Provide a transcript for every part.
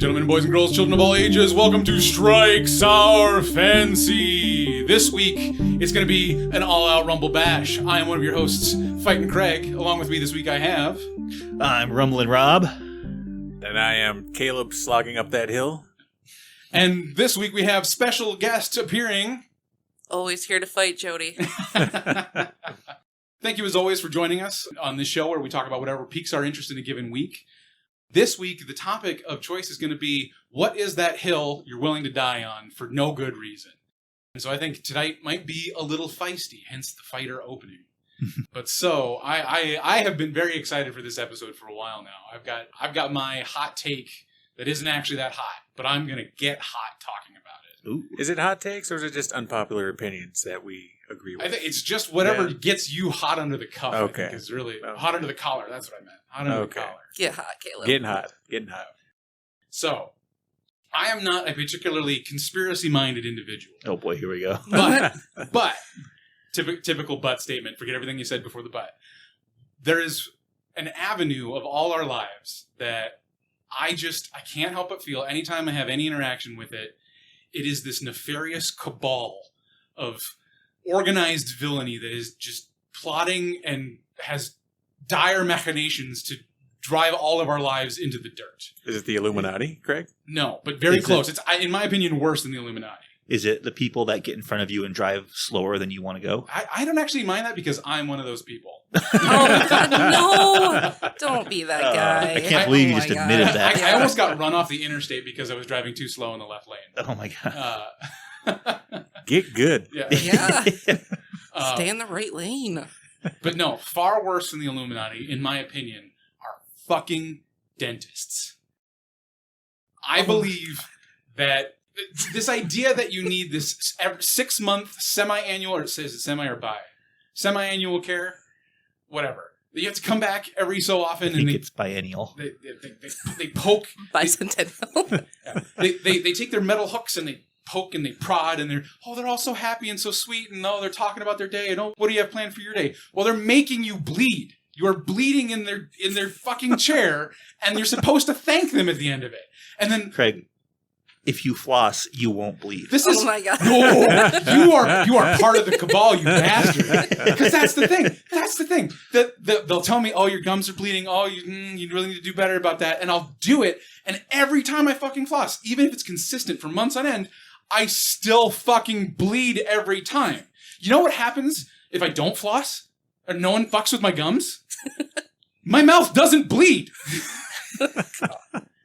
Gentlemen, boys and girls, children of all ages, welcome to Strike Sour Fancy. This week, it's going to be an all-out Rumble Bash. I am one of your hosts, Fightin' Craig. Along with me this week I have... I'm Rumblin' Rob. And I am Caleb slogging up that hill. And this week we have special guest appearing... Always here to fight, Jodi. Thank you as always for joining us on this show where we talk about whatever piques our interest in a given week. This week, the topic of choice is going to be, what is that hill you're willing to die on for no good reason? And so I think tonight might be a little feisty, hence the fighter opening. But so, I have been very excited for this episode for a while now. I've got my hot take that isn't actually that hot, but I'm going to get hot talking about it. Ooh. Is it hot takes or is it just unpopular opinions that we agree with? I think it's just whatever gets you hot under the cuff. Okay. I think is really hot under the collar. That's what I meant. Hot under the collar. Get hot, Caleb. Getting hot. So, I am not a particularly conspiracy-minded individual. Oh boy, here we go. But typical but statement. Forget everything you said before the but. There is an avenue of all our lives that I can't help but feel anytime I have any interaction with it, it is this nefarious cabal of organized villainy that is just plotting and has dire machinations to drive all of our lives into the dirt. Is it the Illuminati, Craig? No, but very close. It's, in my opinion, worse than the Illuminati. Is it the people that get in front of you and drive slower than you want to go? I don't actually mind that because I'm one of those people. Oh, God, no! Don't be that guy. I can't believe you just admitted that. I almost got run off the interstate because I was driving too slow in the left lane. Oh my God. Get good. Yeah. Stay in the right lane. But no, far worse than the Illuminati, in my opinion, are fucking dentists. I believe that this idea that you need this 6-month semi-annual, or it says semi or bi, semi-annual care, whatever. You have to come back every so often. I think it's biennial. They poke. Bicentennial. They take their metal hooks and they poke and they prod and they're all so happy and so sweet and they're talking about their day and what do you have planned for your day? Well, they're making you bleed. You are bleeding in their fucking chair and you're supposed to thank them at the end of it. And then Craig, if you floss, you won't bleed. Oh my God. No, you are part of the cabal, you bastard. Because that's the thing. That's the thing. They'll tell me, oh, your gums are bleeding. Oh, you really need to do better about that. And I'll do it. And every time I fucking floss, even if it's consistent for months on end, I still fucking bleed every time. You know what happens if I don't floss? Or no one fucks with my gums? My mouth doesn't bleed.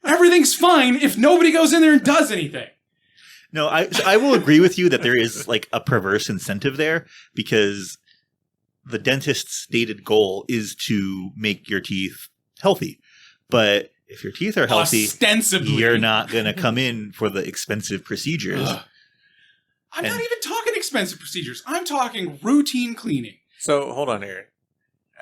Everything's fine if nobody goes in there and does anything. No, I will agree with you that there is like a perverse incentive there because the dentist's stated goal is to make your teeth healthy. But if your teeth are healthy, ostensibly, you're not going to come in for the expensive procedures. I'm not even talking expensive procedures. I'm talking routine cleaning. So, hold on here.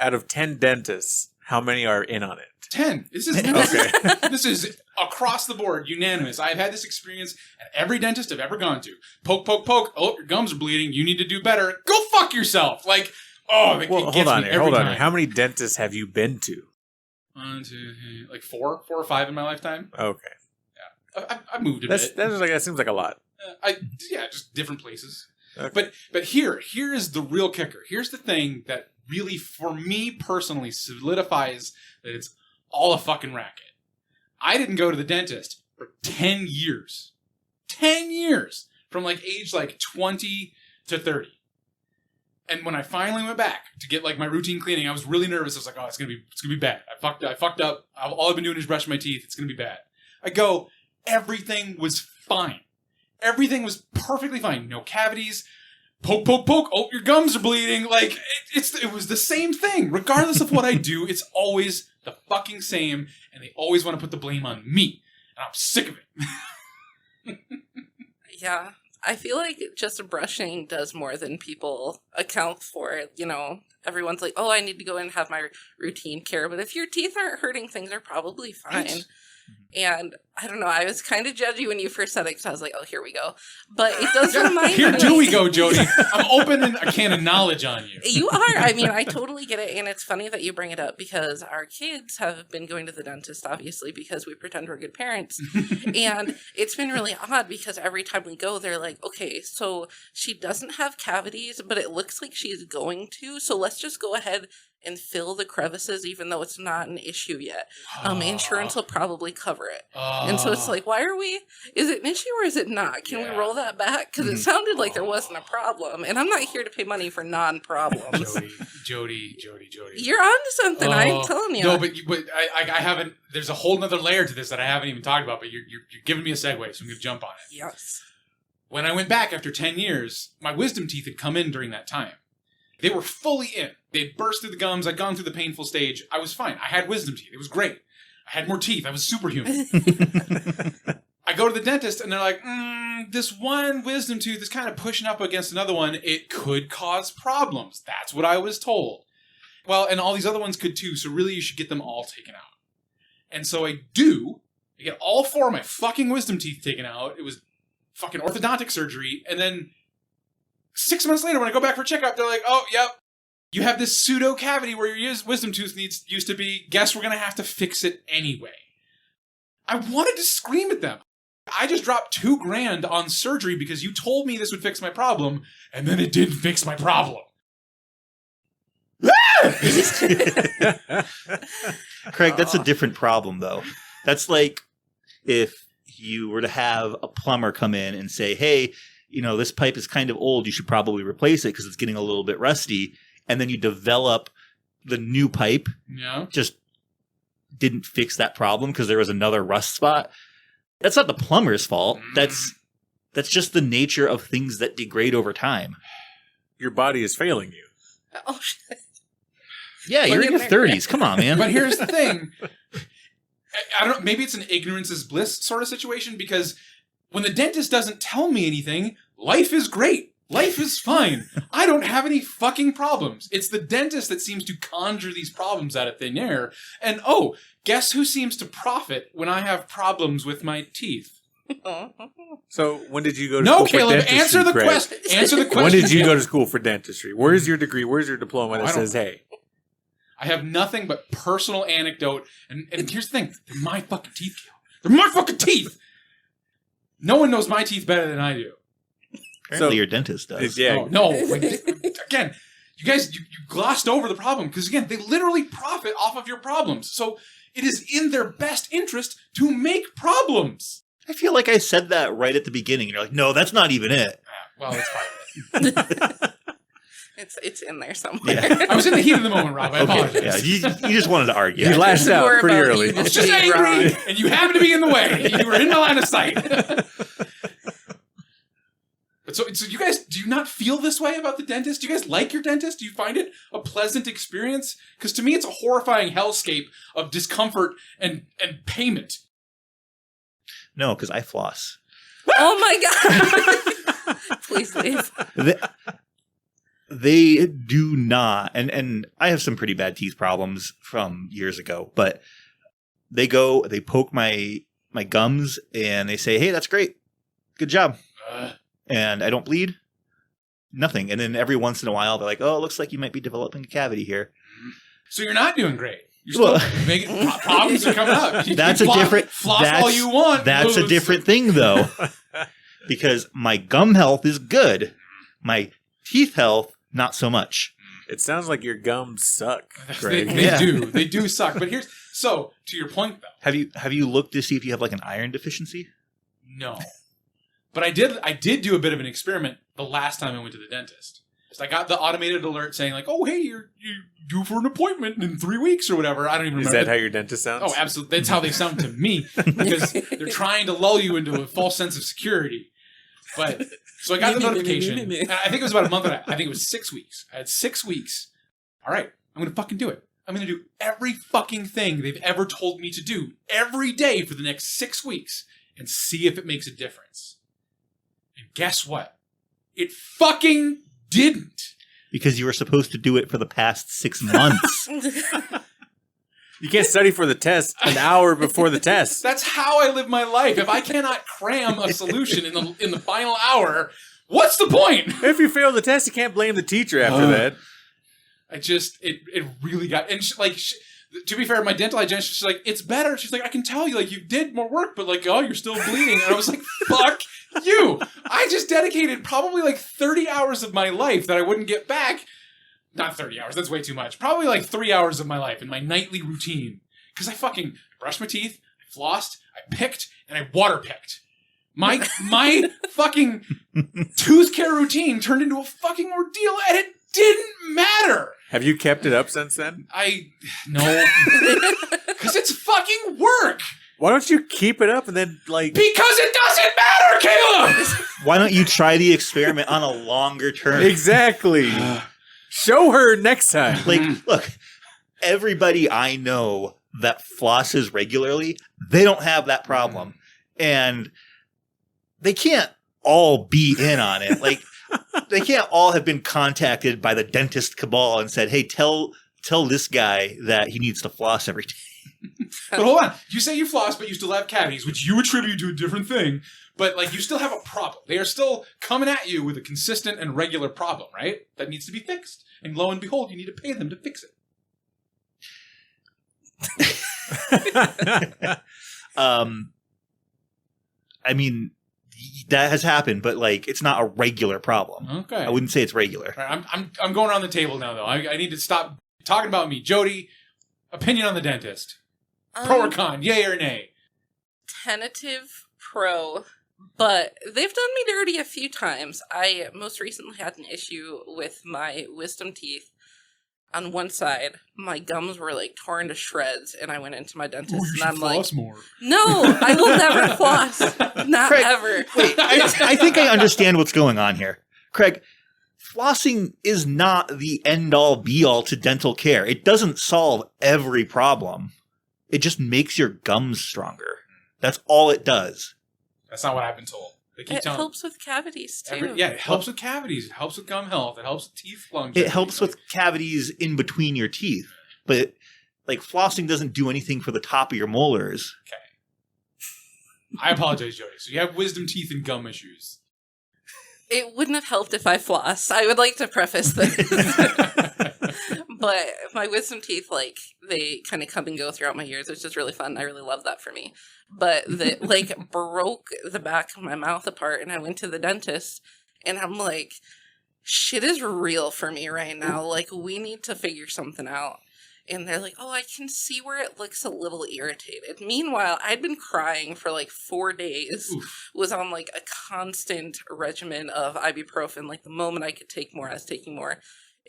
Out of 10 dentists, how many are in on it? 10. This is across the board, unanimous. I've had this experience at every dentist I've ever gone to. Poke, poke, poke. Oh, your gums are bleeding. You need to do better. Go fuck yourself. Like, hold on here. How many dentists have you been to? 1, 2, 3, like 4 or 5 in my lifetime. Okay. Yeah. I've moved a bit. That seems like a lot. Just different places. Okay. But here is the real kicker. Here's the thing that really, for me personally, solidifies that it's all a fucking racket. I didn't go to the dentist for 10 years. 10 years! From age 20 to 30. And when I finally went back to get my routine cleaning, I was really nervous. I was like, oh, it's gonna be bad. I fucked up. All I've been doing is brushing my teeth. It's gonna be bad. I go, everything was fine. Everything was perfectly fine. No cavities. Poke, poke, poke. Oh, your gums are bleeding. It was the same thing. Regardless of what I do, it's always the fucking same. And they always want to put the blame on me. And I'm sick of it. Yeah. I feel like just brushing does more than people account for. Everyone's like, oh, I need to go in and have my routine care. But if your teeth aren't hurting, things are probably fine. Right. And I don't know, I was kind of judgy when you first said it because I was like, oh, here we go. But it does remind me. Here do we go, Jodi. I'm opening a can of knowledge on you. You are. I mean, I totally get it. And it's funny that you bring it up because our kids have been going to the dentist, obviously, because we pretend we're good parents. And it's been really odd because every time we go, they're like, okay, so she doesn't have cavities, but it looks like she's going to. So let's just go ahead and fill the crevices, even though it's not an issue yet. Insurance will probably cover it. And so it's like, why are we, is it an issue or is it not? Can we roll that back? Because it sounded like there wasn't a problem. And I'm not here to pay money for non-problems. Jodi. You're onto something, I'm telling you. No, but I haven't, there's a whole nother layer to this that I haven't even talked about, but you're giving me a segue, so I'm going to jump on it. Yes. When I went back after 10 years, my wisdom teeth had come in during that time. They were fully in. They'd burst through the gums. I'd gone through the painful stage. I was fine. I had wisdom teeth. It was great. I had more teeth. I was superhuman. I go to the dentist, and they're like, this one wisdom tooth is kind of pushing up against another one. It could cause problems. That's what I was told. Well, and all these other ones could too, so really you should get them all taken out. And so I do. I get all 4 of my fucking wisdom teeth taken out. It was fucking orthodontic surgery, and then 6 months later, when I go back for a checkup, they're like, oh, yep, you have this pseudo cavity where your wisdom tooth used to be. Guess we're going to have to fix it anyway. I wanted to scream at them. I just dropped $2,000 on surgery because you told me this would fix my problem, and then it didn't fix my problem. Craig, that's a different problem, though. That's like if you were to have a plumber come in and say, hey, you know, this pipe is kind of old. You should probably replace it because it's getting a little bit rusty. And then you develop the new pipe. Yeah. Just didn't fix that problem because there was another rust spot. That's not the plumber's fault. That's just the nature of things that degrade over time. Your body is failing you. Oh, shit. Yeah, you're in your 30s. Come on, man. But here's the thing. I don't know. Maybe it's an ignorance is bliss sort of situation because when the dentist doesn't tell me anything, life is great. Life is fine. I don't have any fucking problems. It's the dentist that seems to conjure these problems out of thin air. And oh, guess who seems to profit when I have problems with my teeth? So when did you go to No, school Caleb, for dentistry, answer the Craig? question. Answer the question. When did you go to school for dentistry? Where's your degree? Where's your diploma that says, hey? I have nothing but personal anecdote. And here's the thing. They're my fucking teeth, Caleb. They're my fucking teeth. No one knows my teeth better than I do. Apparently your dentist does. Yeah. Oh, no. Again, you guys, you glossed over the problem because, again, they literally profit off of your problems. So it is in their best interest to make problems. I feel like I said that right at the beginning. You're like, no, that's not even it. Well, that's part of it. It's in there somewhere. Yeah. I was in the heat of the moment, Rob. I apologize. Yeah, you just wanted to argue. You lashed More out pretty about early. you I was just being angry, wrong. and you happened to be in the way. You were in my line of sight. But so you guys, do you not feel this way about the dentist? Do you guys like your dentist? Do you find it a pleasant experience? Because to me, it's a horrifying hellscape of discomfort and payment. No, because I floss. Oh my god! Please leave. They do not, and I have some pretty bad teeth problems from years ago, but they poke my gums and they say, hey, that's great. Good job. And I don't bleed. Nothing. And then every once in a while, they're like, oh, it looks like you might be developing a cavity here. So you're not doing great. You're still making problems are coming up. That's you a different. floss all you want. That's a different thing, though, because my gum health is good. My teeth health, not so much. It sounds like your gums suck, They Craig. They do suck. But to your point though. Have you looked to see if you have like an iron deficiency? No. But I did do a bit of an experiment the last time I went to the dentist. So I got the automated alert saying like, oh, hey, you're due for an appointment in 3 weeks or whatever. I don't even Is remember. that how your dentist sounds? Oh, absolutely. That's how they sound to me because they're trying to lull you into a false sense of security. But so I got the notification. And I think it was about a month and a half. I think it was 6 weeks. I had 6 weeks. All right, I'm going to fucking do it. I'm going to do every fucking thing they've ever told me to do every day for the next 6 weeks and see if it makes a difference. And guess what? It fucking didn't. Because you were supposed to do it for the past 6 months. You can't study for the test an hour before the test. That's how I live my life. If I cannot cram a solution in the final hour, what's the point? If you fail the test, you can't blame the teacher after that. It really got, and to be fair, my dental hygienist, she's like, it's better. She's like, I can tell you, like, you did more work, but like, oh, you're still bleeding. And I was like, fuck you. I just dedicated probably like 30 hours of my life that I wouldn't get back. Not 30 hours, that's way too much. Probably like 3 hours of my life in my nightly routine. Because I fucking brushed my teeth, I flossed, I picked, and I water picked. My fucking tooth care routine turned into a fucking ordeal, and it didn't matter. Have you kept it up since then? No. Because it's fucking work. Why don't you keep it up and then, like... Because it doesn't matter, Caleb! Why don't you try the experiment on a longer term? Exactly. Show her next time. Like, look, everybody I know that flosses regularly, they don't have that problem. And they can't all be in on it. Like, they can't all have been contacted by the dentist cabal and said, hey, tell this guy that he needs to floss every day. But hold on. You say you floss, but you still have cavities, which you attribute to a different thing. But, like, you still have a problem. They are still coming at you with a consistent and regular problem, right? That needs to be fixed. And lo and behold, you need to pay them to fix it. I mean, that has happened, but, like, it's not a regular problem. Okay. I wouldn't say it's regular. All right, I'm going around the table now, though. I need to stop talking about me. Jodi, opinion on the dentist. Pro or con, yay or nay? Tentative pro, but they've done me dirty a few times. I most recently had an issue with my wisdom teeth. On one side, my gums were like torn to shreds, and I went into my dentist, and I'm like, more. "No, I will never floss, not Craig, ever." Wait, I think I understand what's going on here. Craig, flossing is not the end-all, be-all to dental care. It doesn't solve every problem. It just makes your gums stronger. That's all it does. That's not what I've been told. They keep It telling helps with cavities too. it helps with cavities. It helps with gum health. It helps with teeth longevity. It helps with cavities in between your teeth. But, like, flossing doesn't do anything for the top of your molars. Okay. I apologize, Jodi. So you have wisdom teeth and gum issues. It wouldn't have helped if I floss. I would like to preface this. But my wisdom teeth, like, they kind of come and go throughout my ears, which is really fun. I really love that for me. But the like broke the back of my mouth apart, and I went to the dentist, and I'm like, shit is real for me right now. Like, we need to figure something out. And they're like, oh, I can see where it looks a little irritated. Meanwhile, I'd been crying for like 4 days, was on like a constant regimen of ibuprofen. Like, the moment I could take more, I was taking more.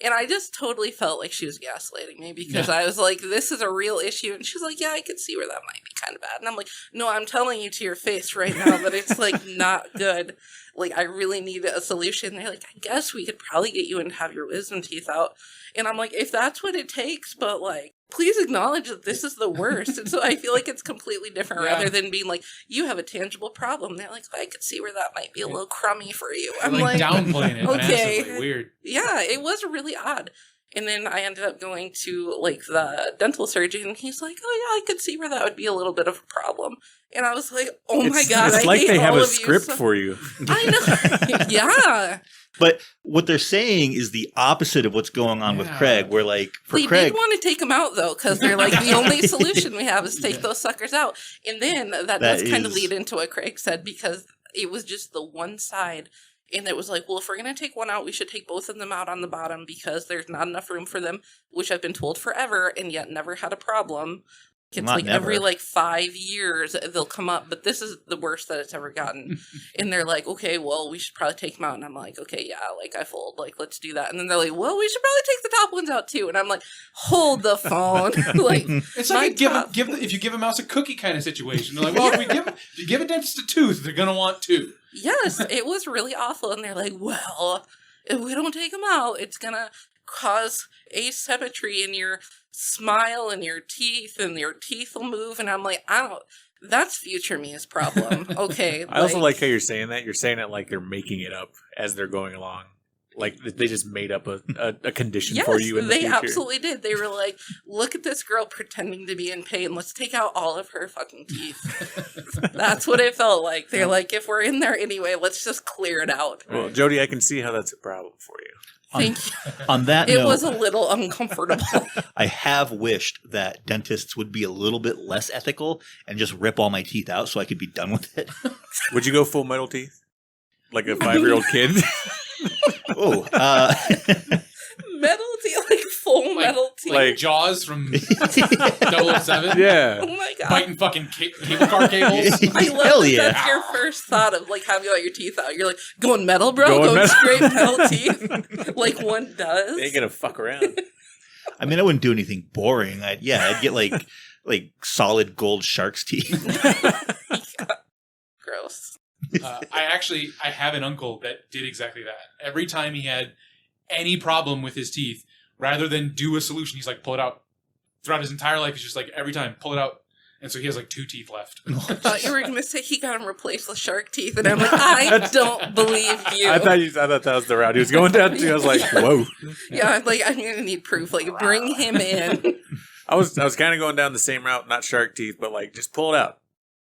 And I just totally felt like she was gaslighting me because I was like, this is a real issue. And she's like, yeah, I could see where that might be kind of bad. And I'm like, no, I'm telling you to your face right now that it's like not good. Like, I really need a solution. And they're like, I guess we could probably get you in to have your wisdom teeth out. And I'm like, if that's what it takes, but like, please acknowledge that this is the worst. And so I feel like it's completely different rather than being like, you have a tangible problem. They're like, I could see where that might be a little crummy for you. I'm like downplaying it. okay. Massively. Weird. Yeah, it was really odd. And then I ended up going to like the dental surgeon, and he's like, oh yeah, I could see where that would be a little bit of a problem. And I was like, oh my God, it's I like hate they have all a of you script so- for you. I know. Yeah. But what they're saying is the opposite of what's going on with Craig, where, like, for They Craig... did want to take them out, though, because they're like, the only solution we have is take those suckers out. And then that does kind of lead into what Craig said, because it was just the one side. And it was like, well, if we're going to take one out, we should take both of them out on the bottom because there's not enough room for them, which I've been told forever and yet never had a problem. It's Not like never. every like 5 years they'll come up, but this is the worst that it's ever gotten. And they're like, okay, well, we should probably take them out. And I'm like, okay, yeah, like I fold, like let's do that. And then they're like, well, we should probably take the top ones out too. And I'm like, hold the phone. Like, it's like if you give a mouse a cookie kind of situation. They're like, well, if you give a dentist a tooth, they're gonna want two. Yes, it was really awful. And they're like, well, if we don't take them out, it's gonna cause asymmetry in your smile and your teeth will move. And I'm like, that's future me's problem. Okay. I also like how you're saying that. You're saying it like they're making it up as they're going along. Like they just made up a condition Yes, for you in the they future. absolutely did. They were like, look at this girl pretending to be in pain. Let's take out all of her fucking teeth. That's what it felt like. They're like, if we're in there anyway, let's just clear it out. Well, Jodi, I can see how that's a problem for you. Thank you. On that It note, was a little uncomfortable. I have wished that dentists would be a little bit less ethical and just rip all my teeth out so I could be done with it. Would you go full metal teeth? Like a 5-year-old kid? Oh, Metal teeth, like full metal teeth. like- Jaws from 007. Yeah. Oh my god. Biting fucking cable car cables. I love Hell that yeah. that's your first thought of like having all your teeth out. You're like, going metal, bro? Going Going metal. straight metal teeth? Like one does? They ain't gonna fuck around. I mean, I wouldn't do anything boring. I'd get like solid gold shark's teeth. Gross. I have an uncle that did exactly that. Every time he had any problem with his teeth, rather than do a solution, he's like, pull it out. Throughout his entire life, he's just like, every time, pull it out. And so he has like 2 teeth left. I thought you were going to say he got him replaced with shark teeth, and I'm like, I don't believe you. I thought that was the route he was going down to. I was like, whoa. Yeah, I'm like, I'm going to need proof. Like, bring him in. I was kind of going down the same route, not shark teeth, but like just pull it out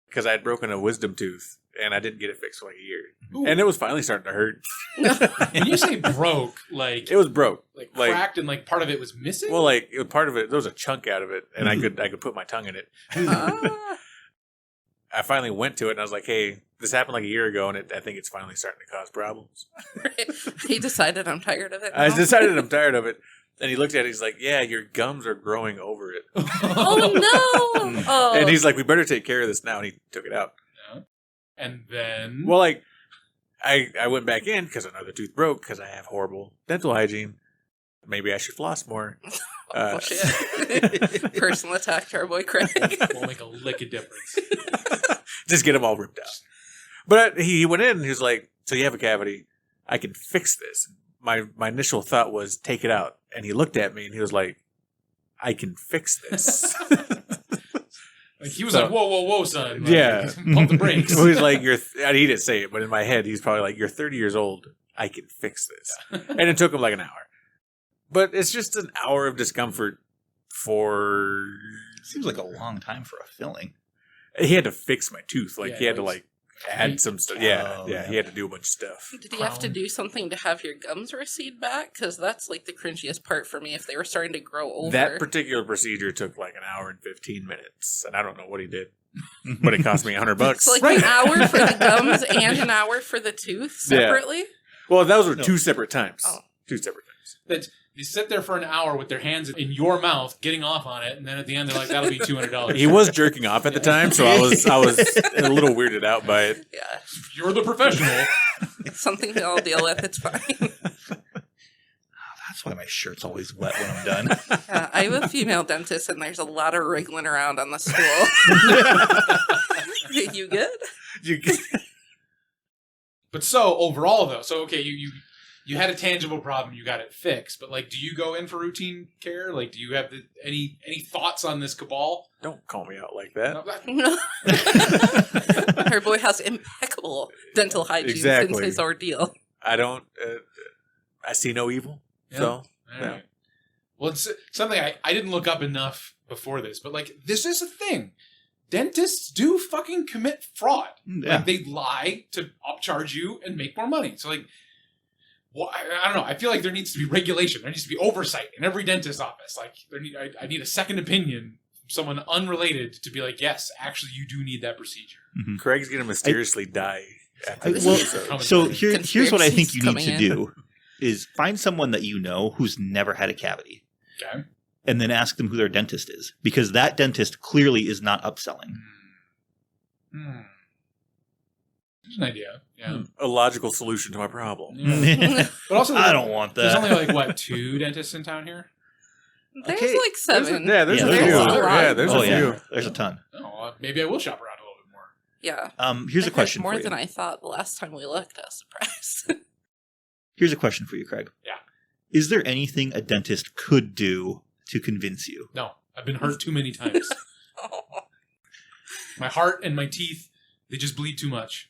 because I had broken a wisdom tooth and I didn't get it fixed for like a year, Ooh. and it was finally starting to hurt. And you say broke, like It was broke, like like- cracked, and like part of it was missing. well, like it was part of it. There was a chunk out of it, and I could put my tongue in it. Ah. I finally went to it, and I was like, "Hey, this happened like a year ago, and I think it's finally starting to cause problems." He decided I'm tired of it. I now. decided I'm tired of it, and he looked at it. He's like, "Yeah, your gums are growing over it," Oh no! Oh. and he's like, "We better take care of this now." And he took it out. And then Well, like, I went back in because another tooth broke because I have horrible dental hygiene. Maybe I should floss more. Oh, shit. Personal attack to our boy Craig. won't make a lick of difference. Just get them all ripped out. But he went in and he was like, "So you have a cavity? I can fix this." My initial thought was take it out, and he looked at me and he was like, "I can fix this." Like he was So- like, whoa, son. Like, Yeah. pump the brakes. So he's like, and he didn't say it, but in my head, he's probably like, "You're 30 years old. I can fix this." And it took him like an hour. But it's just an hour of discomfort for. Seems like a long time for a filling. He had to fix my tooth. Like Yeah, he had to like- add some stuff. Yeah, Oh, yeah. yeah. He had to do a bunch of stuff. Did he have to do something to have your gums recede back? Because that's like the cringiest part for me if they were starting to grow over. That particular procedure took like an hour and 15 minutes, and I don't know what he did, but it cost me $100. It's like an hour for the gums and an hour for the tooth separately. Well, those were No. 2 separate times. Oh. 2 separate times. That they sit there for an hour with their hands in your mouth, getting off on it, and then at the end they're like, "That'll be $200." He was jerking off at the time, so I was a little weirded out by it. Yeah, You're the professional. it's something we all deal with. It's fine. That's why my shirt's always wet when I'm done. Yeah, I have a female dentist, and there's a lot of wriggling around on the stool. You good? You- But so overall, though, so okay, you had a tangible problem, you got it fixed. But like, do you go in for routine care? Like, do you have any thoughts on this cabal? Don't call me out like that. No. Her boy has impeccable dental hygiene Exactly. since his ordeal. I don't. I see no evil. Yeah. So All right. Well, it's something I didn't look up enough before this, but like, this is a thing. Dentists do fucking commit fraud. Yeah. Like, they lie to upcharge you and make more money. So like, well, I don't know. I feel like there needs to be regulation. There needs to be oversight in every dentist office. Like, I need a second opinion from someone unrelated to be like, yes, actually, you do need that procedure. Craig's gonna mysteriously die after I- this well, episode. So here's what I think you need Conspiracies to coming do is find someone that you know who's never had a cavity Okay. and then ask them who their dentist is, because that dentist clearly is not upselling. There's an idea. Yeah. A logical solution to my problem. Yeah. But also, I don't want there's that. only like what 2 dentists in town here. There's Okay. like 7. There's Yeah, a there's few. a lot. Yeah, there's Oh a yeah, few. there's a ton. Oh, maybe I will shop around a little bit more. Yeah. Here's a There's question more for you. than I thought the last time we looked. I was surprised. Here's a question for you, Craig. Yeah. Is there anything a dentist could do to convince you? No, I've been hurt too many times. Oh. My heart and my teeth, they just bleed too much.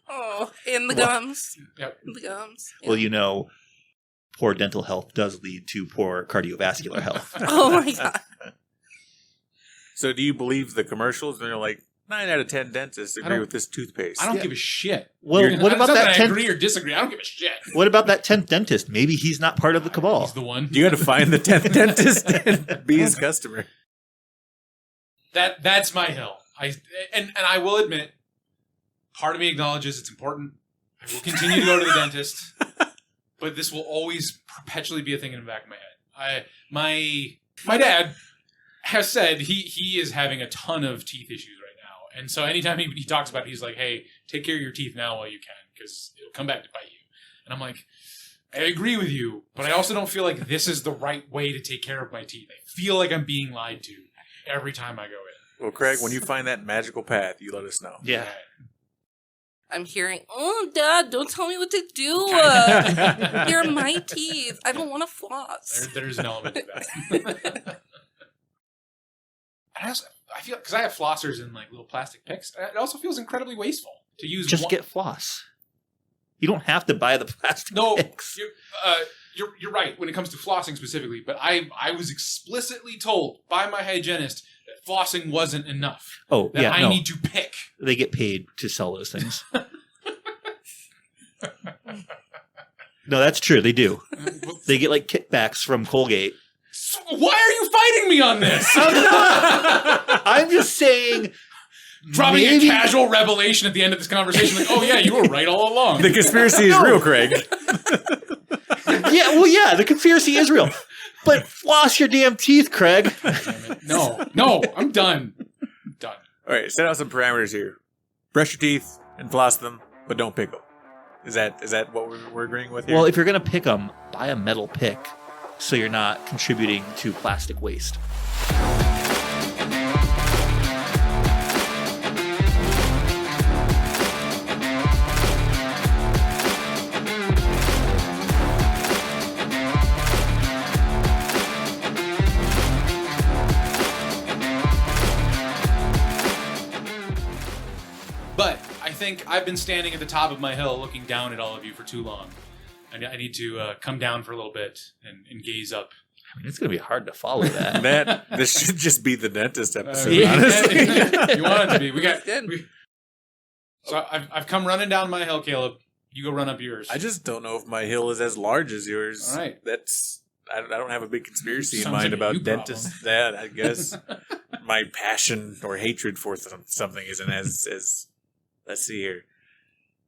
Oh. Oh, in the gums. Yep. In the gums. Yeah. Well, you know, poor dental health does lead to poor cardiovascular health. Oh my god. So do you believe the commercials? And they're like, 9 out of 10 dentists agree don't- with this toothpaste. I don't give a shit. Well, You're- what about It's not that I 10th? agree or disagree. I don't give a shit. What about that 10th dentist? Maybe he's not part of the cabal. He's the one. You got to find the 10th dentist and be his customer. That's my hill. And I will admit, part of me acknowledges it's important. I will continue to go to the dentist, but this will always perpetually be a thing in the back of my head. My dad has said he is having a ton of teeth issues right now, and so anytime he talks about it, he's like, "Hey, take care of your teeth now while you can, because it'll come back to bite you." And I'm like, I agree with you, but I also don't feel like this is the right way to take care of my teeth. I feel like I'm being lied to every time I go in. Well, Craig, when you find that magical path, you let us know. Yeah. I'm hearing, oh, Dad, don't tell me what to do. They're my teeth. I don't want to floss. There's an element to that. I feel because I have flossers in like little plastic picks. It also feels incredibly wasteful to use. Just get floss. You don't have to buy the plastic no. picks. You're right when it comes to flossing specifically, but I was explicitly told by my hygienist that flossing wasn't enough. Oh, That yeah, I no. need to pick. They get paid to sell those things. No, that's true. They do. They get like kickbacks from Colgate. Why are you fighting me on this? I'm just saying. Dropping maybe- a casual revelation at the end of this conversation, like, oh yeah, you were right all along. The conspiracy is real, Craig. Yeah, well, yeah, the conspiracy is real. But floss your damn teeth, Craig. No, I'm done. I'm done. All right, set out some parameters here. Brush your teeth and floss them, but don't pick them. Is that what we're agreeing with here? Well, if you're going to pick them, buy a metal pick so you're not contributing to plastic waste. But I think I've been standing at the top of my hill looking down at all of you for too long. I need to come down for a little bit and gaze up. I mean, it's going to be hard to follow that. this should just be the dentist episode, Yeah. honestly. You want it to be. Good. So I've come running down my hill, Caleb. You go run up yours. I just don't know if my hill is as large as yours. All right. I don't have a big conspiracy in Sounds mind like a about you dentists. That I guess my passion or hatred for something isn't as. Let's see here.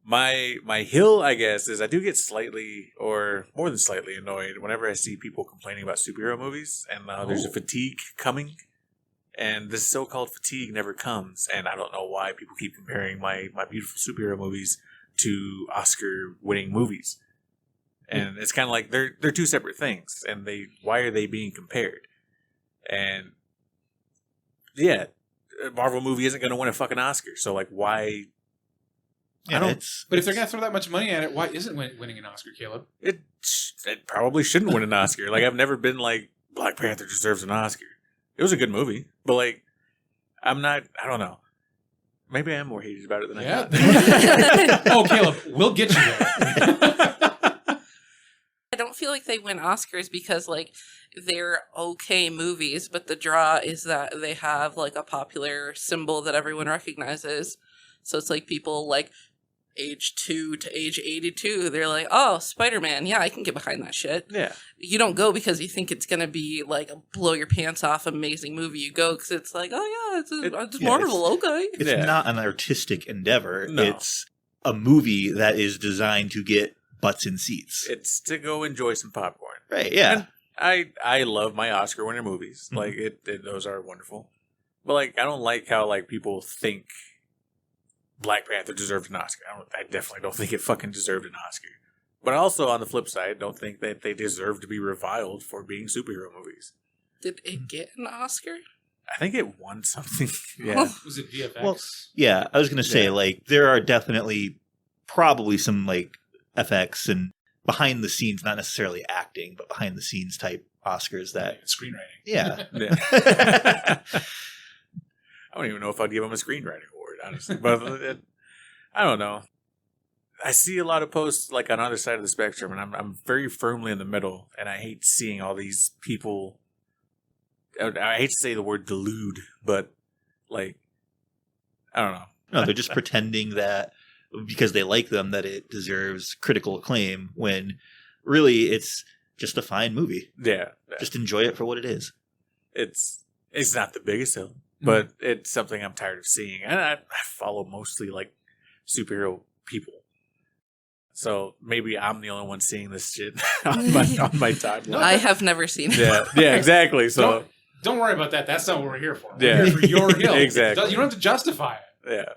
My hill, I guess, is I do get slightly or more than slightly annoyed whenever I see people complaining about superhero movies and there's a fatigue coming, and this so-called fatigue never comes, and I don't know why people keep comparing my beautiful superhero movies to Oscar-winning movies, and it's kind of like they're two separate things, and why are they being compared? And yeah, a Marvel movie isn't going to win a fucking Oscar, so like why? Yeah, But if they're going to throw that much money at it, why isn't it winning an Oscar, Caleb? It probably shouldn't win an Oscar. Like, I've never been like, Black Panther deserves an Oscar. It was a good movie, but like, I don't know. Maybe I am more hated about it than I thought. Oh, Caleb, we'll get you there. I don't feel like they win Oscars because like they're okay movies, but the draw is that they have like a popular symbol that everyone recognizes. So it's like people like age 2 to age 82. They're like, oh, Spider-Man. Yeah, I can get behind that shit. Yeah. You don't go because you think it's going to be like a blow your pants off amazing movie. You go because it's like, oh yeah, it's Marvel. Okay. It's Yeah. not an artistic endeavor. No. It's a movie that is designed to get butts in seats. It's to go enjoy some popcorn. Right, yeah. And I love my Oscar winner movies. Mhm. Like, those are wonderful. But like, I don't like how like people think Black Panther deserved an Oscar. I definitely don't think it fucking deserved an Oscar. But also, on the flip side, don't think that they deserve to be reviled for being superhero movies. Did it get an Oscar? I think it won something. Yeah. Was it VFX? Well, yeah, I was going to say, Yeah. like, there are definitely probably some, like, FX and behind the scenes, not necessarily acting, but behind the scenes type Oscars that, Screenwriting. yeah. Yeah. I don't even know if I'd give him a screenwriting award, honestly. But I don't know. I see a lot of posts like on other side of the spectrum, and I'm very firmly in the middle, and I hate seeing all these people. I hate to say the word delude, but like, I don't know. No, they're just pretending that because they like them that it deserves critical acclaim when really it's just a fine movie. Yeah. Just enjoy it for what it is. It's not the biggest hill, but it's something I'm tired of seeing. And I follow mostly like superhero people. So maybe I'm the only one seeing this shit on my timeline. I have never seen it. Yeah, exactly. So don't worry about that. That's not what we're here for. Yeah. We're here for your hill. Exactly. You don't have to justify it. yeah.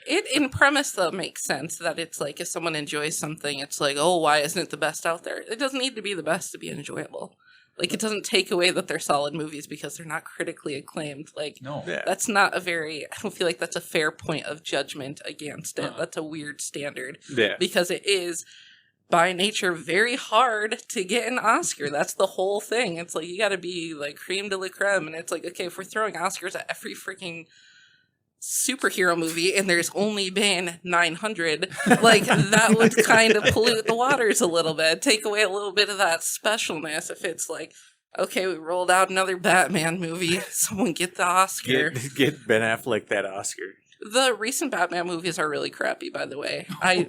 It in premise though makes sense that it's like if someone enjoys something, it's like, oh, why isn't it the best out there? It doesn't need to be the best to be enjoyable. Like it doesn't take away that they're solid movies because they're not critically acclaimed. Like No. Yeah. that's not a very. I don't feel like that's a fair point of judgment against it. That's a weird standard Yeah. because it is by nature very hard to get an Oscar. That's the whole thing. It's like you got to be like creme de la creme, and it's like okay, if we're throwing Oscars at every freaking superhero movie and there's only been 900, like that would kind of pollute the waters a little bit, take away a little bit of that specialness. If it's like, okay, we rolled out another Batman movie, someone get the Oscar. Get Ben Affleck that Oscar. The recent Batman movies are really crappy, by the way. I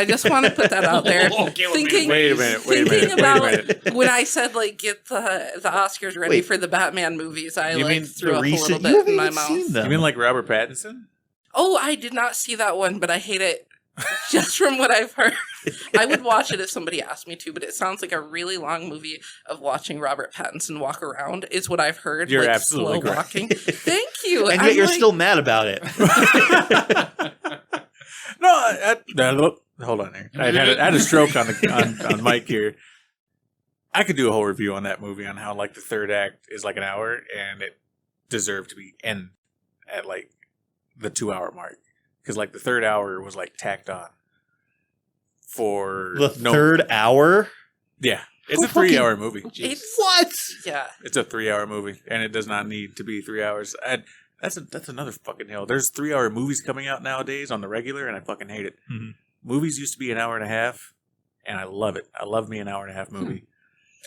just want to put that out there. Thinking, Wait a minute. about when I said like get the Oscars ready for the Batman movies, I You like mean threw The up a little recent, you bit haven't in my even mouth. seen them. You mean like Robert Pattinson? Oh, I did not see that one, but I hate it just from what I've heard. I would watch it if somebody asked me to, but it sounds like a really long movie of watching Robert Pattinson walk around is what I've heard. You're like absolutely slow correct. walking. Thank you. and I'm yet you're like- still mad about it. No, hold on here. I had a stroke on Mike here. I could do a whole review on that movie on how like the third act is like an hour and it deserved to be end at like the 2 hour mark because like the third hour was like tacked on for The third hour? Yeah, it's a Who fucking- 3 hour movie. It's What? yeah. It's a 3 hour movie, and it does not need to be 3 hours. That's another fucking hill. There's 3 hour movies coming out nowadays on the regular, and I fucking hate it. Mhm. Movies used to be an hour and a half, and I love it. I love me an hour and a half movie.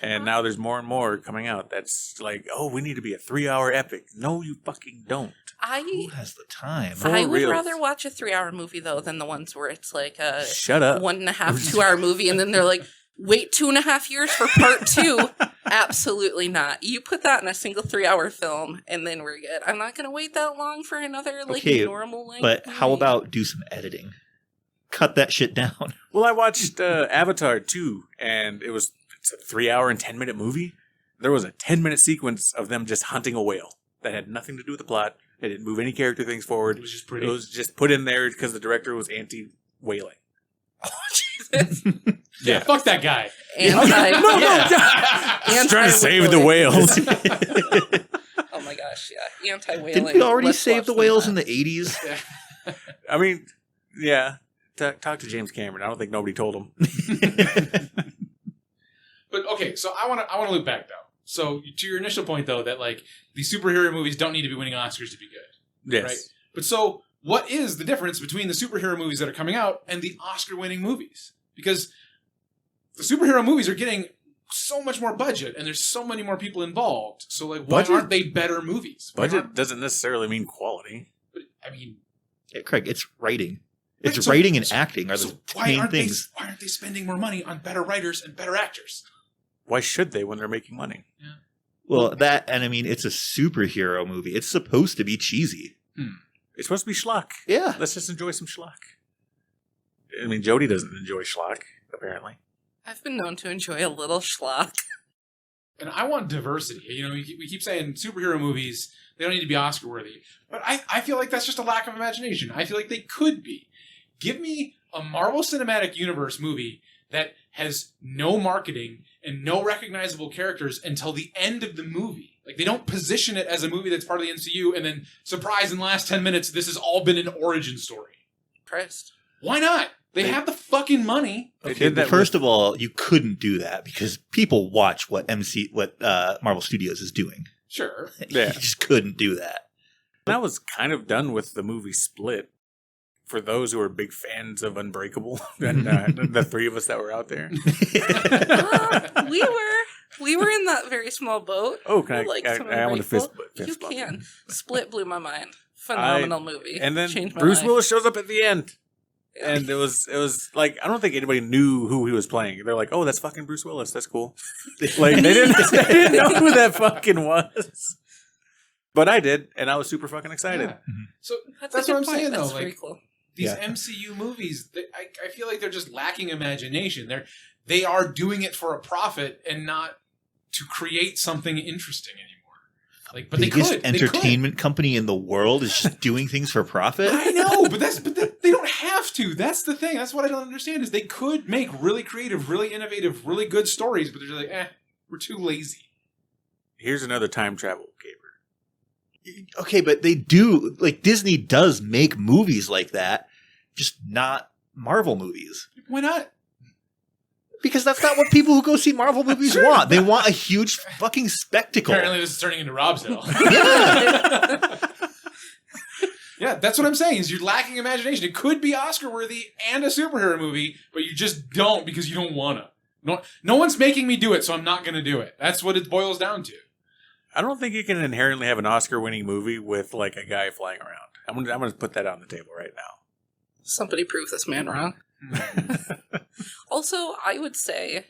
And now there's more and more coming out that's like, oh, we need to be a 3 hour epic. No, you fucking don't. Who has the time? For I would reals. rather watch a 3 hour movie though than the ones where it's like a Shut up. 1.5, 2 hour movie, and then they're like, wait 2.5 years for part 2. Absolutely not. You put that in a single 3 hour film, and then we're good. I'm not gonna wait that long for another like Okay, normal length. But how movie. about do some editing? Cut that shit down. Well, I watched Avatar 2, and it's a 3 hour and 10-minute movie. There was a 10-minute sequence of them just hunting a whale that had nothing to do with the plot. It didn't move any character things forward. It was just pretty. It was just put in there because the director was anti-whaling. Jesus. Yeah, fuck that guy. Anti- Just trying to save the whales. Oh my gosh, yeah. Anti-whaling. Didn't we already Let's save watch the them whales that. in the 80s? I mean, yeah. Talk to James Cameron. I don't think nobody told him. But okay, so I want to loop back though. So to your initial point though, that like these superhero movies don't need to be winning Oscars to be good, Yes. right? But so what is the difference between the superhero movies that are coming out and the Oscar-winning movies? Because the superhero movies are getting so much more budget and there's so many more people involved. So like, why Budget? aren't they better movies? Why Budget aren't- doesn't necessarily mean quality. but, I mean, Yeah, Craig, it's writing. It's Right, so- writing and acting are so the why main aren't things. why aren't they spending more money on better writers and better actors? Why should they when they're making money? Well, that, and I mean, it's a superhero movie. It's supposed to be cheesy. It's supposed to be schlock. Yeah. Let's just enjoy some schlock. I mean, Jodi doesn't enjoy schlock, apparently. I've been known to enjoy a little schlock. And I want diversity. You know, we keep saying superhero movies, they don't need to be Oscar worthy. But I feel like that's just a lack of imagination. I feel like they could be. Give me a Marvel Cinematic Universe movie that has no marketing and no recognizable characters until the end of the movie. Like, they don't position it as a movie that's part of the MCU, and then, surprise, in the last 10 minutes, this has all been an origin story. Christ. Why not? They have the fucking money. They Okay, did that first of all, you couldn't do that because people watch what Marvel Studios is doing. Sure. Yeah. You just couldn't do that. I was kind of done with the movie Split for those who are big fans of Unbreakable, and the three of us that were out there. We were in that very small boat. Oh, can I want to fist You can. Split blew my mind. Phenomenal movie. And then Changed my Bruce life. Willis shows up at the end. And it was like, I don't think anybody knew who he was playing. They're like, oh, that's fucking Bruce Willis. That's cool. Like, they didn't know who that fucking was. But I did, and I was super fucking excited. Yeah. So That's that's a what good I'm point. saying, That's though. very Like, cool. these MCU movies, I feel like they're just lacking imagination. They are doing it for a profit and not to create something interesting anymore. Like, but biggest they could. entertainment company in the world is just doing things for profit. I know, but they don't have to. That's the thing. That's what I don't understand is they could make really creative, really innovative, really good stories, but they're just like, we're too lazy. Here's another time travel caper. Okay, but they do, like, Disney does make movies like that, just not Marvel movies. Why not? Because that's not what people who go see Marvel movies want. They want a huge fucking spectacle. Apparently, this is turning into Rob's Hill. Yeah, that's what I'm saying. Is you're lacking imagination. It could be Oscar worthy and a superhero movie, but you just don't because you don't wanna. No one's making me do it, so I'm not gonna do it. That's what it boils down to. I don't think you can inherently have an Oscar-winning movie with like a guy flying around. I'm gonna put that on the table right now. Somebody prove this man wrong. Also, I would say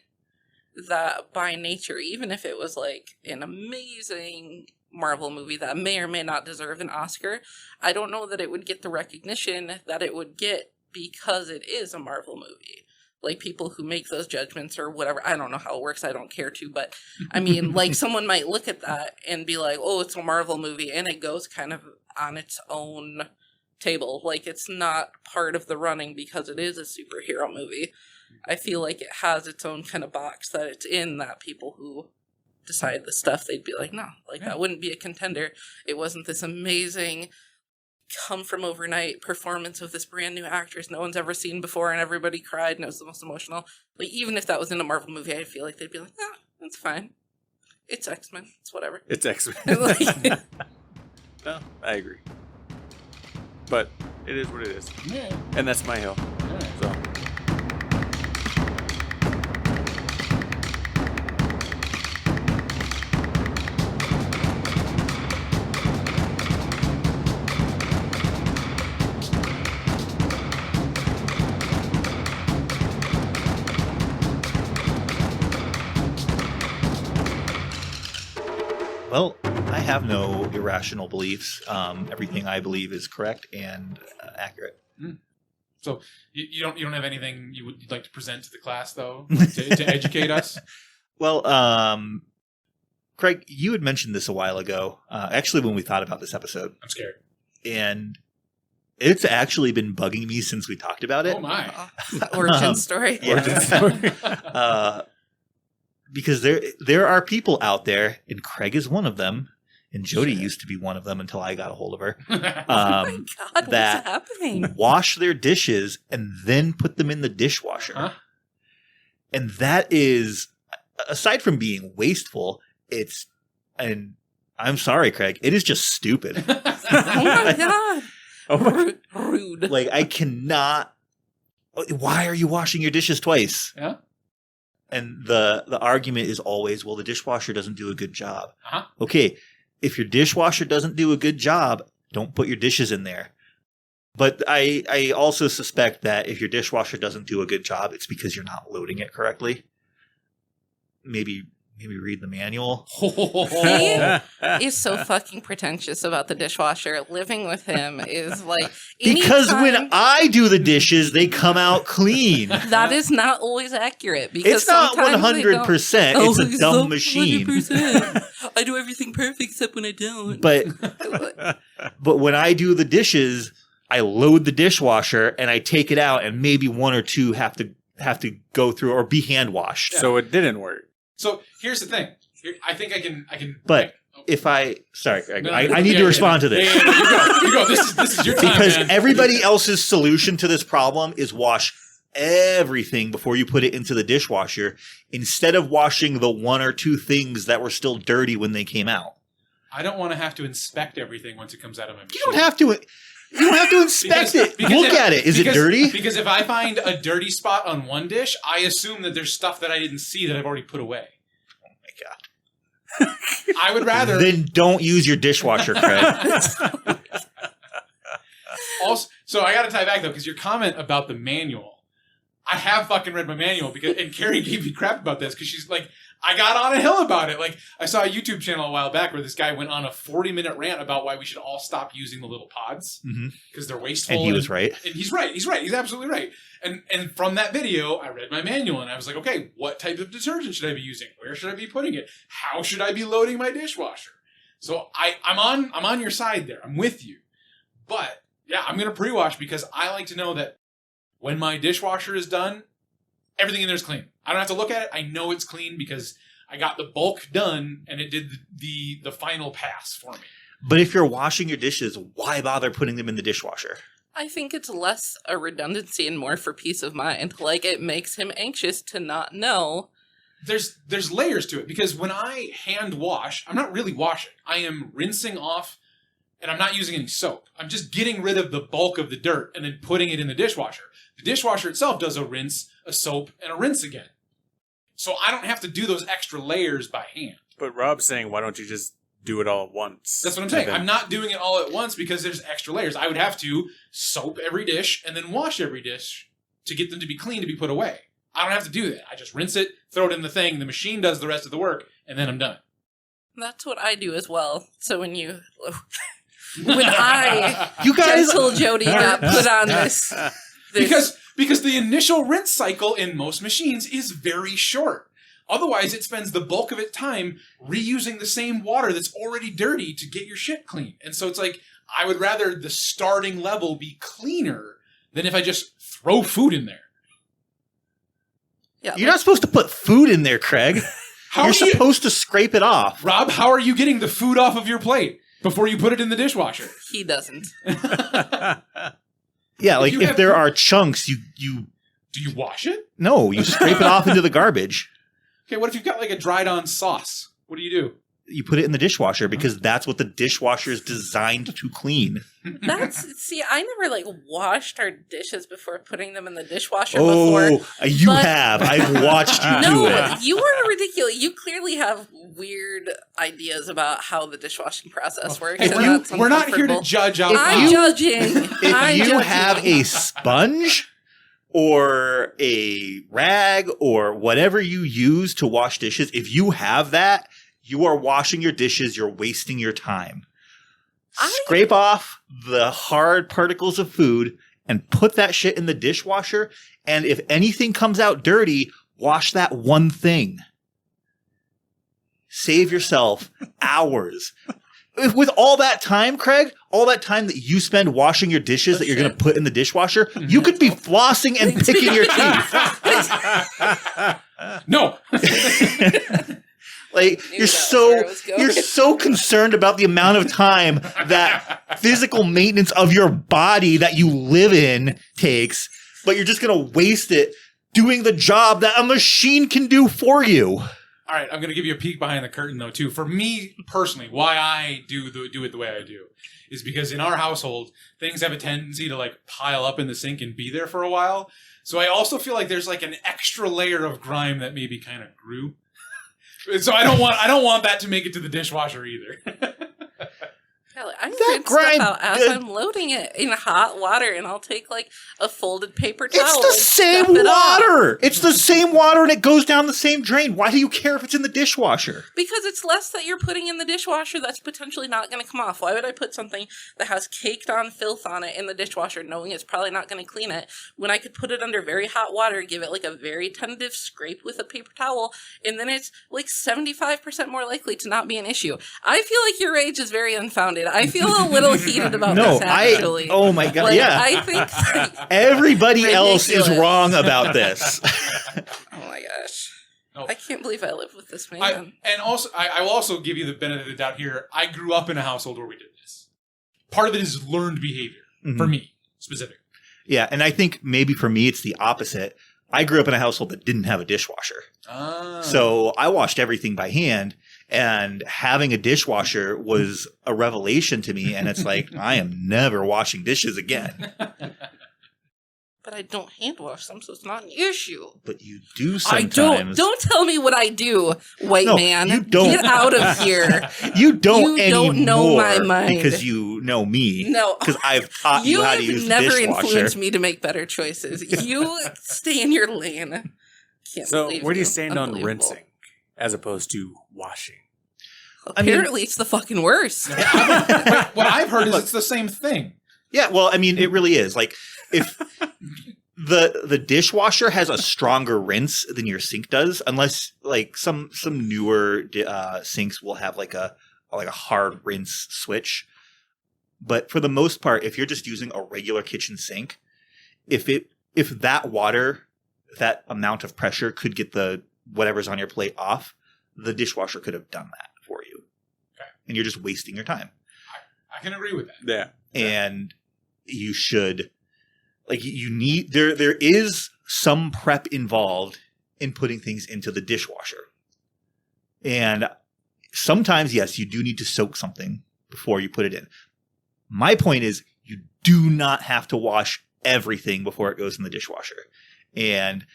that by nature, even if it was like an amazing Marvel movie that may or may not deserve an Oscar, I don't know that it would get the recognition that it would get because it is a Marvel movie. Like, people who make those judgments or whatever, I don't know how it works, I don't care to, but I mean, like, someone might look at that and be like, oh, it's a Marvel movie, and it goes kind of on its own table. Like, it's not part of the running because it is a superhero movie. I feel like it has its own kind of box that it's in, that people who decide the stuff, they'd be like, no, like, that wouldn't be a contender. It wasn't this amazing come from overnight performance of this brand new actress no one's ever seen before and everybody cried and it was the most emotional. Like, even if that was in a Marvel movie, I feel like they'd be like, no, that's fine. It's X-Men. It's whatever. It's X-Men. Like, No, I agree. But it is what it is. Yeah. And that's my hill. Yeah. So Well, I have no irrational beliefs. Everything I believe is correct and accurate. So you don't have anything you'd like to present to the class though, to educate us? Well, Craig, you had mentioned this a while ago. Actually, when we thought about this episode, I'm scared. and it's actually been bugging me since we talked about it. Oh my! origin story. Yeah. Because there are people out there, and Craig is one of them, and Jodi used to be one of them until I got a hold of her. Oh my God, what's that happening? wash their dishes and then put them in the dishwasher. Huh? And that is, aside from being wasteful, and I'm sorry, Craig, it is just stupid. Oh my God. oh my, Rude. Like, I cannot. Why are you washing your dishes twice? Yeah. And the argument is always, well, the dishwasher doesn't do a good job. Uh-huh. Okay, if your dishwasher doesn't do a good job, don't put your dishes in there. But I also suspect that if your dishwasher doesn't do a good job, it's because you're not loading it correctly. Maybe read the manual. He is so fucking pretentious about the dishwasher. Living with him is like, Because when anytime- I do the dishes, they come out clean. that is not always accurate, because It's not sometimes they don't. 100%. Oh, It's a it's dumb not machine. 100%. I do everything perfect except when I don't. But when I do the dishes, I load the dishwasher and I take it out, and maybe one or two have to go through or be hand washed. so it didn't work. So here's the thing. I think I can. But if sorry, Greg, No, I need to respond to this. Yeah, you go. This is your time, Because man. everybody else's solution to this problem is wash everything before you put it into the dishwasher, instead of washing the one or two things that were still dirty when they came out. I don't want to have to inspect everything once it comes out of my machine. You don't have to. You don't have to inspect it. Look at it. Is it dirty? Because if I find a dirty spot on one dish, I assume that there's stuff that I didn't see that I've already put away. Oh my god. I would rather. Then don't use your dishwasher, Craig. Also, so I got to tie back though, because your comment about the manual, I have fucking read my manual and Carrie gave me crap about this because she's like, I got on a hill about it. Like, I saw a YouTube channel a while back where this guy went on a 40-minute rant about why we should all stop using the little pods because they're wasteful. And he was right. And he's right. He's absolutely right. And from that video, I read my manual and I was like, okay, what type of detergent should I be using? Where should I be putting it? How should I be loading my dishwasher? So I'm on your side there. I'm with you. But yeah, I'm going to pre-wash because I like to know that when my dishwasher is done, everything in there is clean. I don't have to look at it. I know it's clean because I got the bulk done and it did the final pass for me. But if you're washing your dishes, why bother putting them in the dishwasher? I think it's less a redundancy and more for peace of mind. Like, it makes him anxious to not know. There's layers to it because when I hand wash, I'm not really washing. I am rinsing off and I'm not using any soap. I'm just getting rid of the bulk of the dirt and then putting it in the dishwasher. The dishwasher itself does a rinse, a soap, and a rinse again. So I don't have to do those extra layers by hand. But Rob's saying, why don't you just do it all at once? That's what I'm saying. I'm not doing it all at once because there's extra layers. I would have to soap every dish and then wash every dish to get them to be clean to be put away. I don't have to do that. I just rinse it, throw it in the thing, the machine does the rest of the work, and then I'm done. That's what I do as well. So when I, you guys, gentle Jodi, got put on this because the initial rinse cycle in most machines is very short. Otherwise, it spends the bulk of its time reusing the same water that's already dirty to get your shit clean. And so it's like, I would rather the starting level be cleaner than if I just throw food in there. Yeah, you're not supposed to put food in there, Craig. You're supposed to scrape it off. Rob, how are you getting the food off of your plate before you put it in the dishwasher? He doesn't. Yeah, like if there are chunks, you do you wash it? No, you scrape it off into the garbage. Okay, what if you've got like a dried on sauce? What do? You put it in the dishwasher because that's what the dishwasher is designed to clean. See, I never washed our dishes before putting them in the dishwasher before. You have. I've watched you do it. No, you are ridiculous. You clearly have weird ideas about how the dishwashing process works. We're not here to judge out. I'm judging. If you have a sponge or a rag or whatever you use to wash dishes, if you have that, you are washing your dishes. You're wasting your time. Scrape off the hard particles of food and put that shit in the dishwasher. And if anything comes out dirty, wash that one thing. Save yourself hours. With all that time, Craig, all that time that you spend washing your dishes that you're going to put in the dishwasher, you could be flossing and picking your teeth. No. You're so concerned about the amount of time that physical maintenance of your body that you live in takes, but you're just going to waste it doing the job that a machine can do for you. All right, I'm going to give you a peek behind the curtain, though, too. For me, personally, why I do it the way I do is because in our household, things have a tendency to, pile up in the sink and be there for a while. So I also feel like there's, an extra layer of grime that maybe kind of grew. So I don't want that to make it to the dishwasher either. I'm rinse stuff out as I'm loading it in hot water, and I'll take a folded paper towel. It's the same water. It's the same water, and it goes down the same drain. Why do you care if it's in the dishwasher? Because it's less that you're putting in the dishwasher that's potentially not going to come off. Why would I put something that has caked on filth on it in the dishwasher, knowing it's probably not going to clean it, when I could put it under very hot water, give it a very tentative scrape with a paper towel, and then it's 75% more likely to not be an issue. I feel like your rage is very unfounded. I feel a little heated about this, actually. Oh my God, yeah. I think everybody else is wrong about this. Oh my gosh. Oh. I can't believe I live with this man. I will also give you the benefit of the doubt here. I grew up in a household where we did this. Part of it is learned behavior, for me, specifically. Yeah, and I think maybe for me it's the opposite. I grew up in a household that didn't have a dishwasher. Ah. So I washed everything by hand, and having a dishwasher was a revelation to me. And it's like, I am never washing dishes again. But I don't hand wash them, so it's not an issue. But you do I sometimes. don't tell me what I do, white No, man. you don't. Get out of here. You don't You anymore don't know my mind. because you know me. No. Because I've taught you how to use the never dishwasher. influenced me to make better choices. You stay in your lane. Can't So believe where do you stand on Unbelievable. rinsing as opposed to washing? Apparently, it's the fucking worst. What I've heard is it's the same thing. Yeah, well, I mean, it really is. Like, if the dishwasher has a stronger rinse than your sink does, unless like some newer sinks will have like a hard rinse switch. But for the most part, if you're just using a regular kitchen sink, if that water, that amount of pressure could get the whatever's on your plate off, the dishwasher could have done that for you. Okay. And you're just wasting your time. I can agree with that. Yeah. And you should, like, you need, there is some prep involved in putting things into the dishwasher. And sometimes, yes, you do need to soak something before you put it in. My point is, you do not have to wash everything before it goes in the dishwasher. And